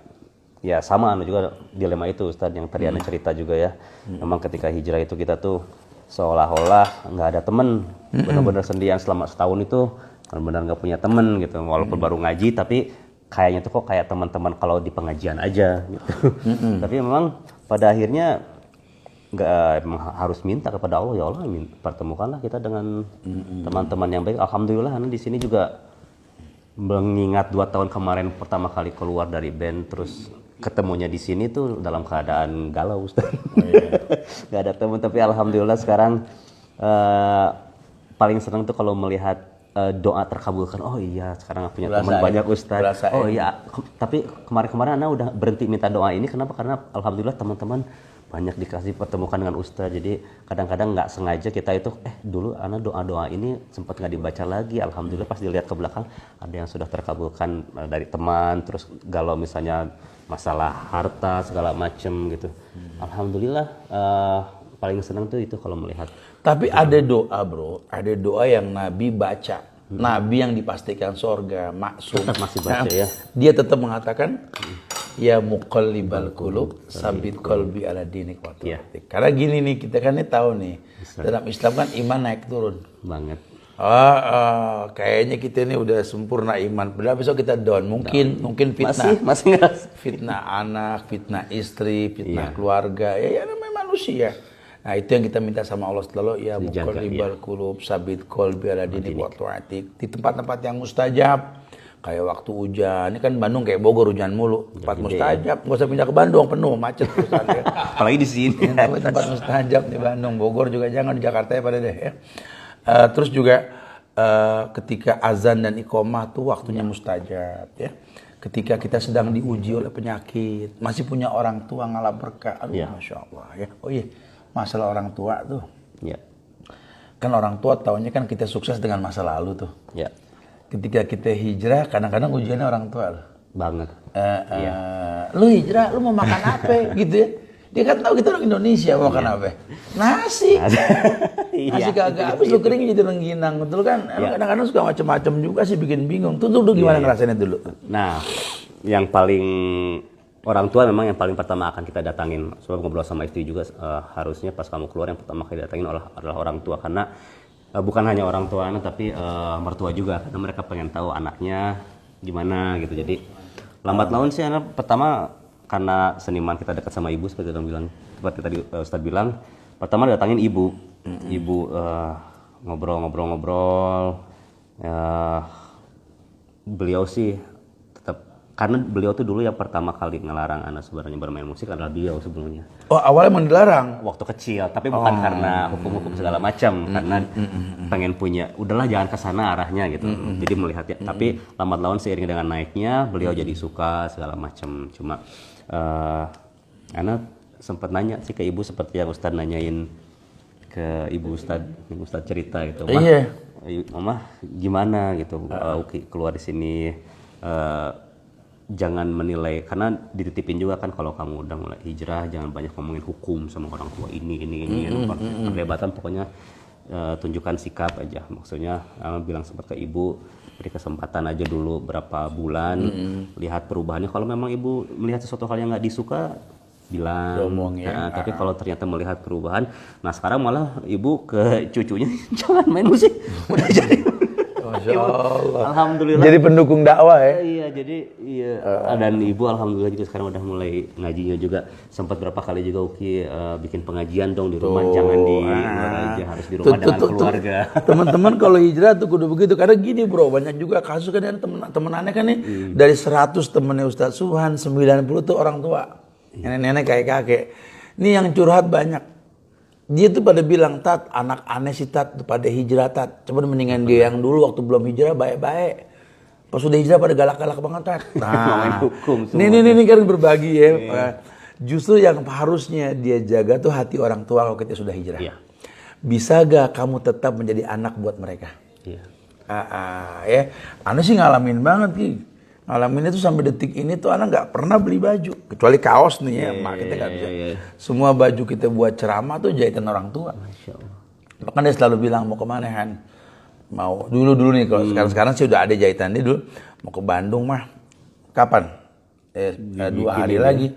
ya sama anu juga dilema itu Ustadz yang tadi Anda cerita juga ya. Memang ketika hijrah itu kita tuh seolah-olah nggak ada temen, benar-benar sendirian selama setahun itu benar-benar nggak punya temen gitu. Walaupun baru ngaji tapi kayaknya tuh kok kayak teman-teman kalau di pengajian aja gitu. Tapi memang pada akhirnya nggak harus minta kepada Allah, ya Allah pertemukanlah kita dengan teman-teman yang baik. Alhamdulillah Anda di sini juga mengingat 2 tahun kemarin pertama kali keluar dari band terus ketemunya di sini tuh dalam keadaan galau Ustaz. Gak ada teman tapi alhamdulillah sekarang paling senang tuh kalau melihat doa terkabulkan. Oh iya sekarang punya teman banyak Ustaz. Oh iya tapi kemarin-kemarin Anda udah berhenti minta doa ini kenapa? Karena alhamdulillah teman-teman banyak dikasih pertemukan dengan Ustaz. Jadi kadang-kadang nggak sengaja kita itu dulu Ana doa-doa ini sempat nggak dibaca lagi. Alhamdulillah pas dilihat ke belakang ada yang sudah terkabulkan dari teman. Terus kalau misalnya masalah harta segala macem gitu. Alhamdulillah paling senang tuh itu kalau melihat. Tapi ada doa bro, ada doa yang Nabi baca. Nabi yang dipastikan surga, maksum. Tetap masih baca ya. Dia tetap mengatakan, ya muqallibal qulub, sabit qalbi ala dinik wa ta'atik. Karena gini nih, kita kan nih tahu nih, dalam Islam kan iman naik turun. Banget. Kayaknya kita ini udah sempurna iman. Padahal besok kita down. Mungkin fitnah. Masih Fitnah anak, fitnah istri, fitnah keluarga. Ya namanya manusia. Nah itu yang kita minta sama Allah selalu ya muqallibal qulub sabit qalbi ala dinik wa ta'atik. Di tempat-tempat yang mustajab kayak waktu hujan. Ini kan Bandung kayak Bogor hujan mulu. Tempat mustajab. Enggak usah pindah ke Bandung penuh macet ya. Apalagi di sini. Tempat mustajab di Bandung, Bogor juga jangan, di Jakarta ya pada deh ya. Terus juga ketika azan dan iqomah tuh waktunya mustajab ya. Ketika kita sedang diuji oleh penyakit, masih punya orang tua ngalah berkah. Aduh Masya Allah ya. Oh iya. Masalah orang tua tuh, kan orang tua taunya kan kita sukses dengan masa lalu tuh. Ketika kita hijrah, kadang-kadang ujiannya orang tua loh. Banget. Lu hijrah, lu mau makan apa gitu ya? Dia kan tahu kita orang Indonesia mau makan apa? Nasi. Nasi kagak habis lu kering jadi rengginang, betul kan? Kadang-kadang suka macam-macam juga sih bikin bingung. Tuh gimana ngerasainnya dulu? Nah, yang paling orang tua memang yang paling pertama akan kita datangin. Sebab ngobrol sama istri juga harusnya pas kamu keluar yang pertama kali datangin adalah orang tua karena bukan hanya orang tua anak tapi mertua juga karena mereka pengen tahu anaknya gimana gitu. Jadi lambat laun sih anak pertama karena seniman kita dekat sama ibu seperti tadi Ustadz bilang. Pertama datangin ibu. Ibu ngobrol-ngobrol. Beliau sih karena beliau tuh dulu yang pertama kali ngelarang anak sebenarnya bermain musik adalah beliau sebelumnya. Oh awalnya emang dilarang? Waktu kecil, tapi bukan karena hukum-hukum segala macam, karena pengen punya, udahlah jangan ke sana arahnya gitu. Jadi melihat ya, tapi lambat laun seiring dengan naiknya, beliau jadi suka segala macam. Cuma anak sempat nanya sih ke ibu seperti yang Ustadz nanyain ke ibu Ustadz cerita gitu. Mama gimana gitu, keluar di sini. Jangan menilai karena dititipin juga kan kalau kamu udah mulai hijrah jangan banyak ngomongin hukum sama orang tua ini perdebatan pokoknya tunjukkan sikap aja maksudnya bilang sempat ke ibu beri kesempatan aja dulu berapa bulan lihat perubahannya kalau memang ibu melihat sesuatu hal yang nggak disuka bilang tapi kalau ternyata melihat perubahan nah sekarang malah ibu ke cucunya jangan main musik udah jadi Masya Allah. Alhamdulillah. Jadi pendukung dakwah ya. Iya, jadi dan ibu alhamdulillah juga sekarang udah mulai ngajinya juga. Sempat berapa kali juga Uki bikin pengajian dong di rumah, jangan di luar aja, harus di rumah dengan keluarga. Teman-teman kalau hijrah tuh kudu begitu, karena gini bro, banyak juga kasus kan ada temen aneh kan nih, dari 100 temennya Ustadz Subhan, 90 tuh orang tua, nenek-nenek kakek-kakek. Ini yang curhat banyak. Dia tuh pada bilang, Tat, anak aneh sih Tat, pada hijrah Tat. Coba mendingan dia yang dulu waktu belum hijrah baik-baik. Pas sudah hijrah pada galak-galak banget Tat. Nah, ini kan berbagi ya. Justru yang harusnya dia jaga tuh hati orang tua kalau kita sudah hijrah. Iya. Bisa gak kamu tetap menjadi anak buat mereka? Iya. Ya, Ana sih ngalamin banget Ki. Ngalamin itu sampai detik ini tuh anak nggak pernah beli baju kecuali kaos nih ya, mak kita nggak bisa. Semua baju kita buat ceramah tuh jahitan orang tua. Masya Allah. Bahkan dia selalu bilang mau kemana Han? Mau dulu nih kalau sekarang sih udah ada jahitan dia dulu. Mau ke Bandung mah. Kapan? 2 hari lagi.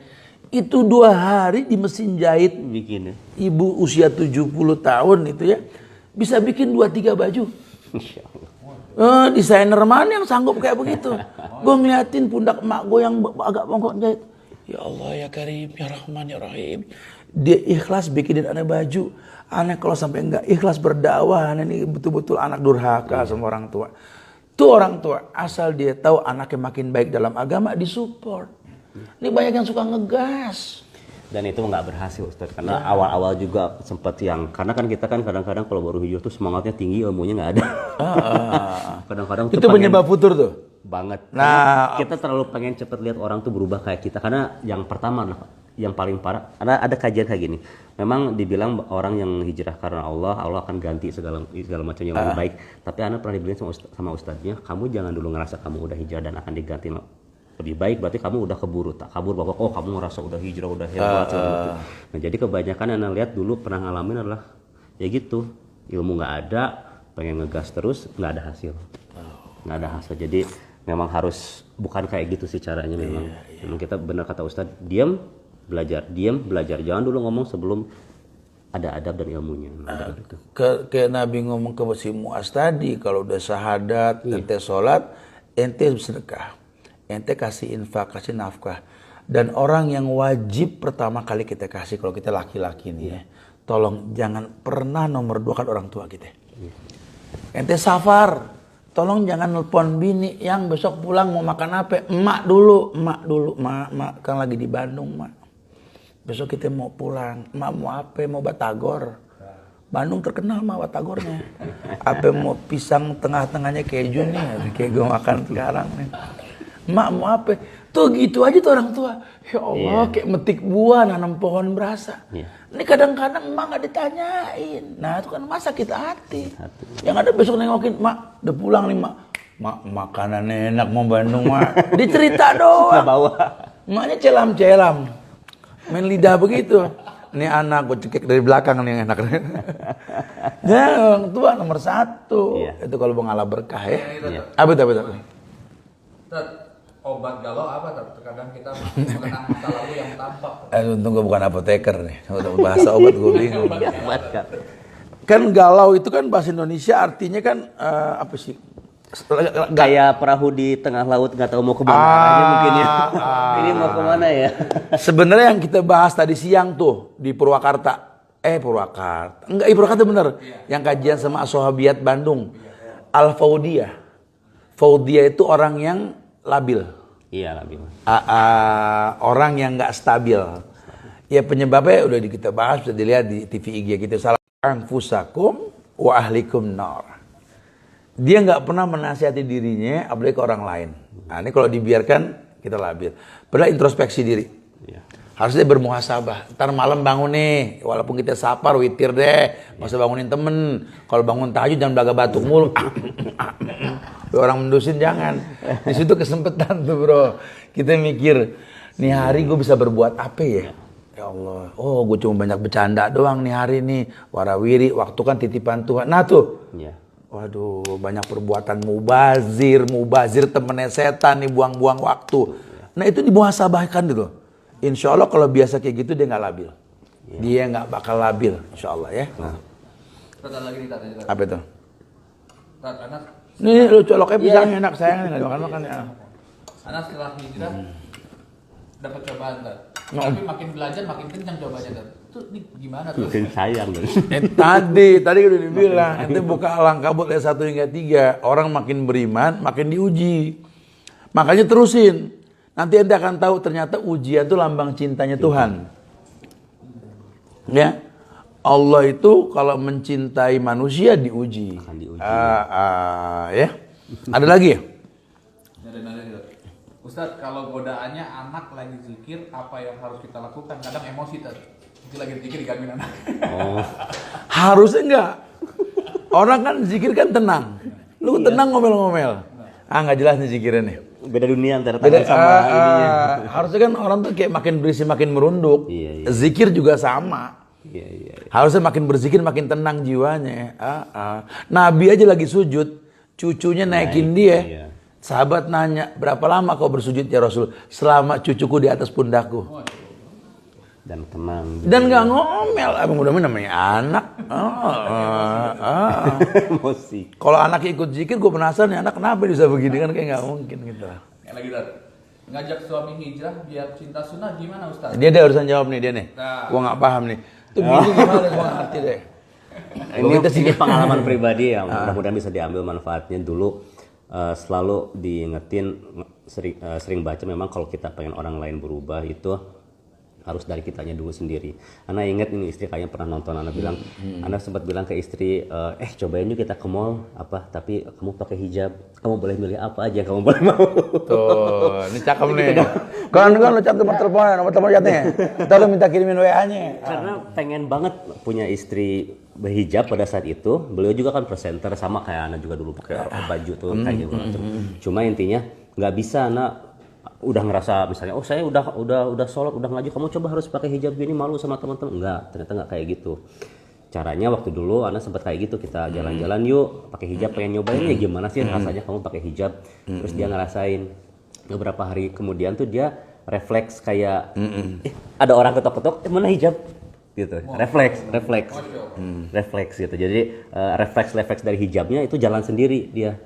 Itu 2 hari di mesin jahit. Bikin ya. Ibu usia 70 tahun itu ya bisa bikin 2-3 baju. Masya Allah. Desainer mana yang sanggup kayak begitu? Gue ngeliatin pundak emak gue yang agak bongkok jahit. Ya Allah ya Karim, ya Rahman, ya Rahim. Dia ikhlas bikinin aneh baju. Aneh kalau sampai enggak ikhlas berdakwah, aneh ini betul-betul anak durhaka sama orang tua. Tuh orang tua, asal dia tahu anaknya makin baik dalam agama, disupport. Ini banyak yang suka ngegas. Dan itu nggak berhasil Ustaz, karena awal-awal juga sempat karena kan kita kan kadang-kadang kalau baru hijrah tuh semangatnya tinggi, ilmunya nggak ada. Kadang-kadang itu penyebab futur tuh banget. Nah, kita terlalu pengen cepet lihat orang tuh berubah kayak kita, karena yang pertama yang paling parah, ada kajian kayak gini. Memang dibilang orang yang hijrah karena Allah akan ganti segala macam yang lebih baik. Tapi Ana pernah dibilang sama ustadznya, kamu jangan dulu ngerasa kamu udah hijrah dan akan diganti lebih baik, berarti kamu udah kabur bahwa kamu ngerasa udah hijrah, udah hebat. Nah jadi kebanyakan Ana lihat dulu pernah ngalamin adalah ya gitu, ilmu nggak ada, pengen ngegas terus, nggak ada hasil. Jadi memang harus bukan kayak gitu sih caranya memang. Memang kita benar kata Ustadz, diam belajar, jangan dulu ngomong sebelum ada adab dan ilmunya. Kayak Nabi ngomong ke si Mu'az tadi, kalau udah syahadat, ente sholat, ente sedekah. Ente kasih infak, kasih nafkah. Dan orang yang wajib pertama kali kita kasih kalau kita laki-laki nih ya, tolong jangan pernah nomor 2 kan orang tua kita. Ente safar, tolong jangan nelpon bini yang besok pulang mau makan apa. Emak dulu, mak kan lagi di Bandung mak. Besok kita mau pulang, emak mau apa? Mau batagor. Bandung terkenal mah batagornya. Apa mau pisang tengah-tengahnya keju nih, kayak gue makan sekarang nih. Mak mau apa? Tuh gitu aja tuh orang tua. Ya Allah, kayak metik buah nanam pohon berasa. Ini kadang-kadang emak nggak ditanyain. Nah itu kan masa kita hati. Yang ada besok nengokin, mak udah pulang nih mak. Mak makanan enak mau Bandung mak. Dicerita doang. Nggak bawa. Emaknya celam-celam. Main lidah begitu. Ini anak gue cekik dari belakang nih yang enak. Ya orang tua nomor 1. Itu kalau mau ngalah berkah ya. Apa. Obat galau apa? Terkadang kita mengenang masa lalu yang tampak. Untung gue bukan apoteker nih. Udah bahasa obat gue bingung. Kan galau itu kan bahasa Indonesia artinya kan apa sih? Kayak perahu di tengah laut nggak tahu mau kemana aja mungkin ya. Ini mau kemana ya? Sebenarnya yang kita bahas tadi siang tuh di Purwakarta. Purwakarta bener. Yang kajian sama Aswahabiyat Bandung. Al-Faudiyah. Faudiyah itu orang yang labil. Iya labil. Orang yang nggak stabil. Ya penyebabnya udah kita bahas, bisa dilihat di TV IG kita. Salah anfusakum wa ahlikum nar. Dia nggak pernah menasihati dirinya, apalagi ke orang lain. Nah ini kalau dibiarkan kita labil. Padahal introspeksi diri. Harusnya bermuhasabah. Ntar malam bangun nih, walaupun kita sapar, witir deh. Nggak usah bangunin temen. Kalau bangun tahajud jangan belaga batuk mulu. Orang mendusin jangan. Di situ kesempatan tuh bro. Kita mikir, nih hari gue bisa berbuat apa ya? Ya Allah, gue cuma banyak bercanda doang nih hari nih. Warawiri, waktu kan titipan Tuhan. Nah tuh. Waduh, banyak perbuatan mubazir temennya setan nih, buang-buang waktu. Nah itu dimuhasabahkan gitu. Insya Allah kalau biasa kayak gitu dia nggak labil. Dia nggak bakal labil, insya Allah ya. Pertanyaan lagi nih Tat. Apa itu? Tat, karena Nih lu coloknya pisangnya enak sayang nih, nggak makan ya. Karena setelah hijrah dapat cobaan tuh. Tapi makin belajar makin kencang cobanya tuh. Tuh ini gimana tuh? Mungkin sayang kan. Tadi udah dibilang, nanti buka Al-Ankabut ayat 1 hingga 3, orang makin beriman, makin diuji. Makanya terusin. Nanti ente akan tahu ternyata ujian itu lambang cintanya Tuhan. Ya. Allah itu kalau mencintai manusia diuji. Akan diuji. Ya. Ada lagi ya? Ada gitu. Ustadz, kalau godaannya anak lagi zikir, apa yang harus kita lakukan? Kadang emosi tadi. Mungkin lagi zikir digangguin anak. Oh. Harusnya enggak. Orang kan zikir kan tenang. Lu tenang ngomel-ngomel. Nggak jelas nih zikirnya nih. Beda dunia antara tangan sama ininya. Harusnya kan orang tuh kayak makin berisi makin merunduk. Iya. Zikir juga sama. Iya. Harusnya makin berzikir makin tenang jiwanya. Nabi aja lagi sujud, cucunya naikin dia. Iya. Sahabat nanya, berapa lama kau bersujud ya Rasul? Selama cucuku di atas pundakku. Dan tenang. Dan nggak ngomel, mudah-mudahan namanya anak. Emosi. Kalau anak ikut zikir, gue penasaran nih anak kenapa bisa begini kan kayak nggak mungkin gitu lah. Yang lagi Ustadz, ngajak suami hijrah biar cinta sunnah gimana Ustadz? Dia ada urusan jawab nih dia nih. Nah. Gua nggak paham nih. Itu begini gimana? Gua nggak ngerti deh. Ini pengalaman pribadi yang mudah-mudahan bisa diambil manfaatnya. Dulu selalu diingetin, sering baca memang kalau kita pengen orang lain berubah itu harus dari kitanya dulu sendiri. Ana ingat ini istri kayaknya pernah nonton, Ana bilang, Ana sempat bilang ke istri, cobain yuk kita ke mall, tapi kamu pakai hijab, kamu boleh milih apa aja, kamu boleh mau. Tuh, ini cakep nih. Kan lu cat nomor telepon catnya. Ntar lu minta kirimin WA-nya. Karena pengen banget punya istri berhijab pada saat itu. Beliau juga kan presenter sama kayak Ana juga dulu pakai baju tuh kayak gitu. Cuma intinya nggak bisa Ana udah ngerasa misalnya saya udah sholat udah ngaji, kamu coba harus pakai hijab gini, malu sama teman-teman. Ternyata nggak kayak gitu caranya. Waktu dulu Ana sempat kayak gitu, kita jalan-jalan yuk pakai hijab, pengen nyobain ya gimana sih rasanya kamu pakai hijab. Terus dia ngerasain, beberapa hari kemudian tuh dia refleks kayak ada orang ketok-ketok, mana hijab gitu. Refleks gitu. Jadi refleks dari hijabnya itu jalan sendiri dia.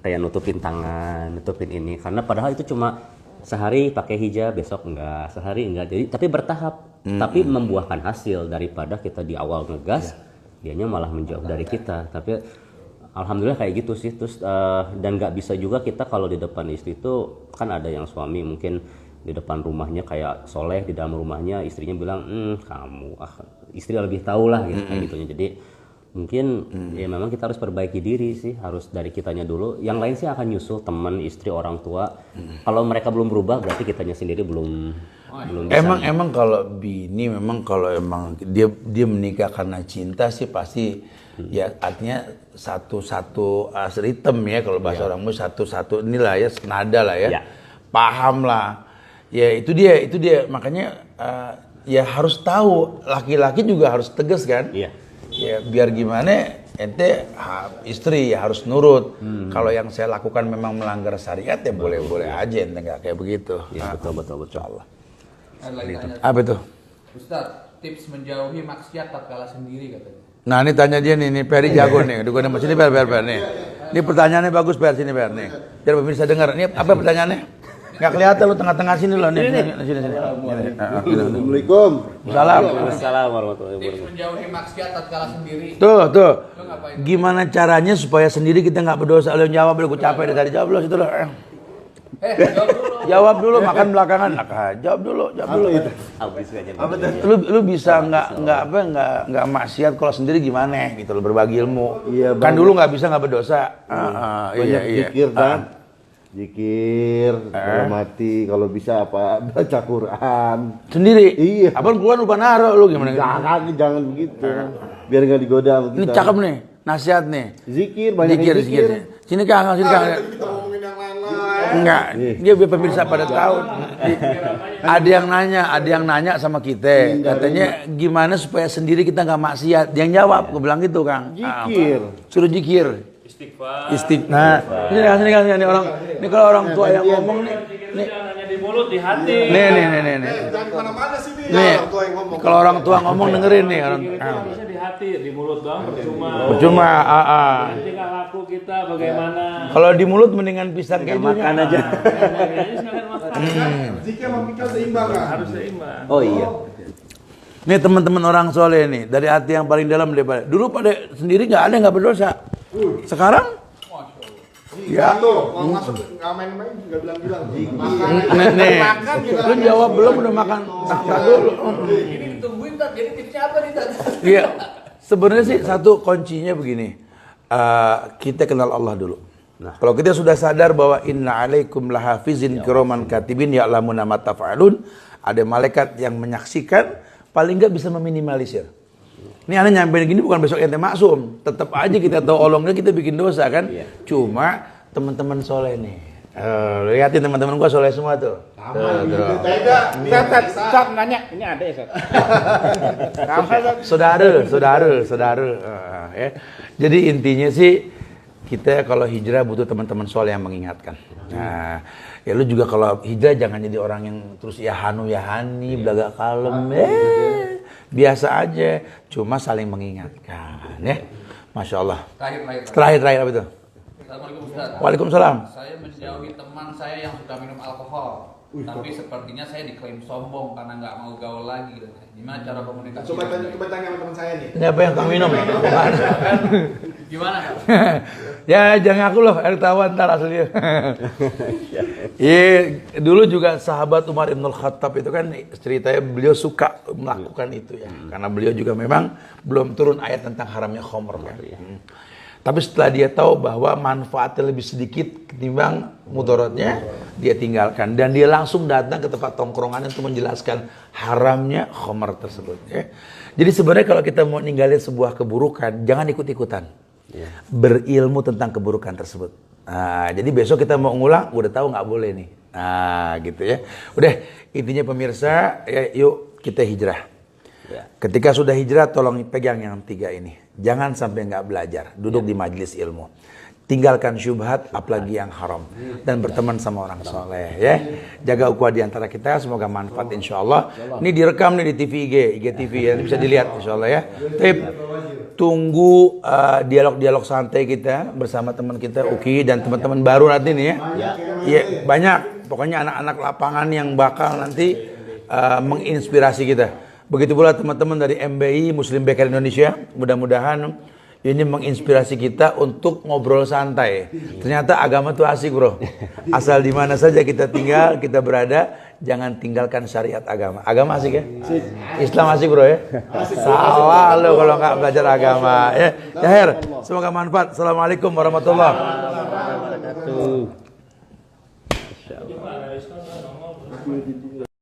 Kayak nutupin tangan, nutupin ini, karena padahal itu cuma sehari pakai hijab, besok enggak, sehari enggak. Jadi tapi bertahap, tapi membuahkan hasil daripada kita di awal ngegas, dianya malah menjauh dari kita. Tapi alhamdulillah kayak gitu sih. Terus dan nggak bisa juga kita kalau di depan istri itu kan ada yang suami mungkin di depan rumahnya kayak soleh, di dalam rumahnya istrinya bilang kamu istri lebih tahu lah gitu kayak gitunya. Jadi mungkin ya memang kita harus perbaiki diri sih, harus dari kitanya dulu. Yang lain sih akan nyusul, teman, istri, orang tua. Kalau mereka belum berubah berarti kitanya sendiri belum bisa. Emang kalau bini memang kalau emang dia menikah karena cinta sih pasti ya artinya satu ritem ya, kalau bahasa orangmu satu inilah ya, senada lah ya. Paham lah. Ya itu dia makanya ya harus tahu, laki-laki juga harus tegas kan. Iya. Ya biar gimana ente istri ya harus nurut. Kalau yang saya lakukan memang melanggar syariat ya boleh-boleh aja, ente nggak kayak begitu. Iya, betul. Allah. Ada lagi tanya. Apa itu? Ustadz, tips menjauhi maksiat tatkala sendiri katanya. Nah ini tanya dia nih Peri jago nih. Aduh gue nih sini Per nih. Ini pertanyaannya bagus Per, sini Per nih. Biar pemirsa dengar. Ini apa pertanyaannya? Nggak kelihatan lu tengah-tengah sini loh nih. Sini. Assalamualaikum. Waalaikumsalam warahmatullahi Tips wabarakatuh. menjauhi maksiat tatkala sendiri. Tuh. Lu ngapain? Gimana caranya supaya sendiri kita nggak berdosa? Lu yang jawab, gue capek dari tadi. Jawab lu situ loh. Jawab dulu. Jawab dulu, makan belakangan. Jawab dulu. Habis aja. Lu bisa nggak maksiat kalau sendiri gimana gitu lo, berbagi ilmu. Iya, Kan banyak. dulu nggak bisa nggak berdosa. Banyak zikir kan? Zikir, dalam hati, kalau bisa apa baca Quran. Sendiri. Iya. Apa keluar lupa naruh lu gimana? Jangan begitu. Biar nggak digoda sama Ini kita. cakep nih, nasihat nih. Zikir, banyak Zikir. Sini Kang. Enggak, dia biar pemirsa pada tahu. Ada yang nanya sama kita, katanya gimana supaya sendiri kita nggak maksiat. Dia yang jawab, gue bilang gitu Kang. Zikir. Suruh zikir. Istighfar. Nah, sini kalau orang tua yang ngomong nih. Jangan hanya di mulut, di hati. Nih. kemana-mana sih nih. Nih, orang tua yang ngomong. kalau orang tua ngomong dengerin nih orang. Itu harusnya di hati, di mulut doang percuma. Percuma, Nanti nggak laku kita bagaimana? Kalau di mulut mendingan pisang kejunya. Makan aja. Aja sekalian makan. Jika sama Pikal seimbang kan? Harus seimbang. Oh iya. Nih teman-teman orang soleh nih, dari hati yang paling dalam daripada dulu pada sendiri nggak ada nggak berdosa. Sekarang Ya tuh, mau masuk nggak main-main nggak bilang-bilang. Makan. nih, Makan gitu. lu jawab belum udah makan tak dulu. Ini ditungguin Tat, jadi tipsnya apa nih Tat? Iya, sebenarnya sih satu kuncinya begini, kita kenal Allah dulu. Kalau kita sudah sadar bahwa inna alaikum lahafizin kiraman katibin ya'lamuna ma taf'alun, ada malaikat yang menyaksikan, paling nggak bisa meminimalisir. Ini aneh nyampein gini bukan besok ente maksum, tetap aja kita tahu olongnya kita bikin dosa kan. Cuma teman-teman soleh nih, lihatin teman-teman gua soleh semua tuh. Sat nanya, ini ada ya Sat? Saudara. Ya. Jadi intinya sih kita kalau hijrah butuh teman-teman soleh yang mengingatkan. Nah, ya lu juga kalau hijrah jangan jadi orang yang terus ya hanu ya hani, belaga kalem, biasa aja, cuma saling mengingatkan, ya. Masya Allah. Terakhir apa itu? Assalamualaikum Ustaz. Waalaikumsalam. Saya menjauhi teman saya yang suka minum alkohol. Tapi sepertinya saya diklaim sombong karena nggak mau gaul lagi. Gimana cara komunikasi? Coba tanya sama teman saya nih. Ini apa yang kang minum? Gimana Kak? Ya jangan aku loh, ketahuan ntar aslinya. Iya, dulu juga sahabat Umar Ibn Khattab itu kan ceritanya beliau suka melakukan itu ya. Karena beliau juga memang belum turun ayat tentang haramnya khamr kan. Tapi setelah dia tahu bahwa manfaatnya lebih sedikit ketimbang mudaratnya, dia tinggalkan. Dan dia langsung datang ke tempat tongkrongan untuk menjelaskan haramnya khamr tersebut. Ya. Jadi sebenarnya kalau kita mau ninggalin sebuah keburukan, jangan ikut-ikutan. Berilmu tentang keburukan tersebut. Nah, jadi besok kita mau ngulang, udah tahu nggak boleh nih. Nah, gitu ya. Udah, intinya pemirsa, ya, yuk kita hijrah. Ketika sudah hijrah, tolong pegang yang 3 ini. Jangan sampai nggak belajar, duduk di majelis ilmu. Tinggalkan syubhat, apalagi yang haram. Dan berteman sama orang soleh ya. Jaga ukhuwah di antara kita, semoga manfaat insya Allah. Ini direkam nih di TV IGTV ya, ini bisa dilihat insya Allah ya. Tunggu dialog-dialog santai kita bersama teman kita Uki dan teman-teman baru nanti nih ya. Iya, banyak. Pokoknya anak-anak lapangan yang bakal nanti menginspirasi kita. Begitu pula teman-teman dari MBI Muslim Baker Indonesia, mudah-mudahan ini menginspirasi kita untuk ngobrol santai. Ternyata agama tuh asik bro. Asal di mana saja kita tinggal, kita berada, jangan tinggalkan syariat agama. Agama asik ya? Islam asik bro ya? Salah lo kalau nggak belajar agama ya. Her, semoga manfaat. Assalamualaikum warahmatullahi wabarakatuh.